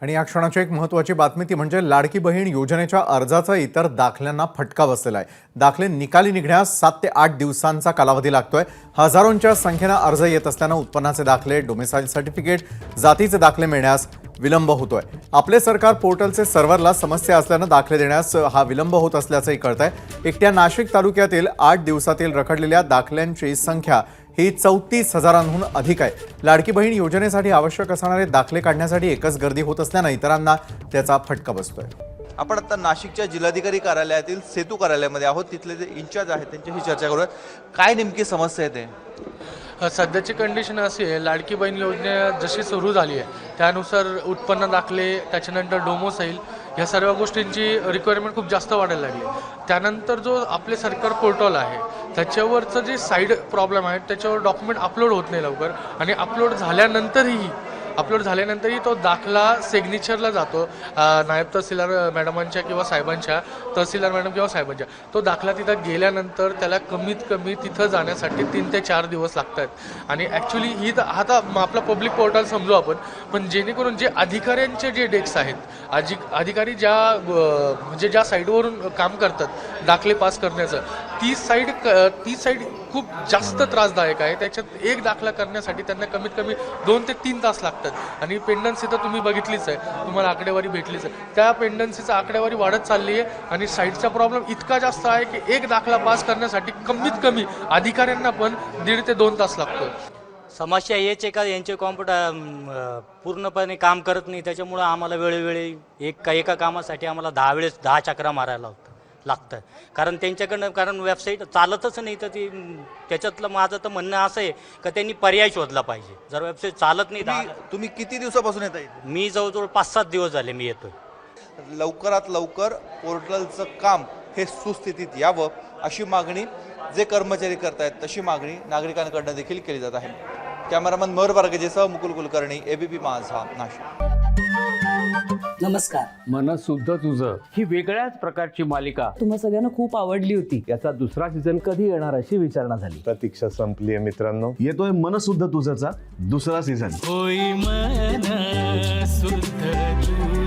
आणि या क्षणाची एक महत्त्वाची बातमी ती म्हणजे लाडकी बहीण योजनेच्या अर्जाचा इतर दाखल्यांना फटका बसलेला आहे। दाखले निकाली निघण्यास 7 ते 8 दिवसांचा कालावधी लागतोय। हजारोंच्या संख्येने अर्ज येत असल्याने उत्पन्नाचे दाखले, डोमिसाइल सर्टिफिकेट, जातीचे दाखले मिळण्यास विलंब होतोय। आपले सरकार पोर्टलचे सर्व्हरला समस्या असल्याने दाखले देण्यास हा विलंब होत असल्याचंही कळतंय। एकट्या नाशिक तालुक्यातील 8 दिवसातील रखडलेल्या दाखल्यांची संख्या ही 34,000हून अधिक आहे। लाडकी बहीण योजनेसाठी आवश्यक असणारे दाखले काढण्यासाठी एकच गर्दी होत असल्याने इतरांना त्याचा फटका बसतोय। आपण आता नाशिकच्या जिल्हाधिकारी कार्यालयातील सेतू कार्यालयामध्ये आहोत। तिथले जे इंचार्ज आहेत त्यांच्याशी चर्चा करूयात। काय नेमकी समस्या आहे ते? सध्याची कंडिशन अशी आहे, लाडकी बहीण योजना जशी सुरू झाली आहे त्यानुसार उत्पन्न दाखले, त्याच्यानंतर डोमोसाईल या सर्व गोष्टींची रिक्वायरमेंट खूप जास्त वाढायला लागली। त्यानंतर जो आपले सरकार पोर्टल आहे त्याच्यावरचं जे साईड प्रॉब्लेम आहे त्याच्यावर डॉक्युमेंट अपलोड होत नाही लवकर, आणि अपलोड झाल्यानंतरही तो दाखला सिग्नेचरला जातो नायब तहसीलदार मॅडमांच्या किंवा साहेबांच्या, तहसीलदार मॅडम किंवा साहेबांच्या। तो दाखला तिथं गेल्यानंतर त्याला कमीत कमी तिथं जाण्यासाठी 3 ते 4 दिवस लागतात। आणि ॲक्च्युली ही आता आपला पब्लिक पोर्टल समजू आपण, पण जेणेकरून जे अधिकाऱ्यांचे जे डेस्क आहेत, अधिकारी म्हणजे ज्या साईडवरून काम करतात दाखले पास करण्याचं, ती साईड खूप जास्त त्रासदायक आहे। त्याच्यात एक दाखला करण्यासाठी त्यांना कमीत कमी 2 ते 3 तास लागतात। आणि पेंडन्सी तर तुम्ही बघितलीच आहे, तुम्हाला आकडेवारी भेटलीच आहे। त्या पेंडन्सीचा आकडेवारी वाढत चालली आहे आणि साईडचा प्रॉब्लेम इतका जास्त आहे की एक दाखला पास करण्यासाठी कमीत कमी अधिकाऱ्यांना पण 1.5 ते 2 तास लागतो। समस्या हेच आहे का यांचे कॉम्प्युटर पूर्णपणे काम करत नाही, त्याच्यामुळं आम्हाला वेळोवेळी एका कामासाठी आम्हाला 10 वेळेस 10 चक्रा मारायला लागतं। कारण त्यांच्याकडनं वेबसाईट चालतच नाही, तर ती त्याच्यातलं माझं तर म्हणणं असं आहे का त्यांनी पर्याय शोधला पाहिजे। जर वेबसाईट चालत नाही, तुम्ही किती दिवसापासून येत आहे? मी जवळजवळ 5-7 दिवस झाले मी येतोय। लवकरात लवकर पोर्टलचं काम हे सुस्थितीत यावं अशी मागणी जे कर्मचारी करतायत तशी मागणी नागरिकांकडून देखील केली जात आहे। कॅमेरामन मयूर बारगेसह मुकुल कुलकर्णी, एबीपी माझा, नाशिक। नमस्कार। मन सुद्धा तुझं ही वेगळ्याच प्रकारची मालिका तुम्हा सगळ्यांना खूप आवडली होती। याचा दुसरा सीझन कधी येणार अशी विचारणा झाली। प्रतीक्षा संपली आहे मित्रांनो, येतोय मन सुद्धा तुझचा दुसरा सीझन। होई मन सुद्धा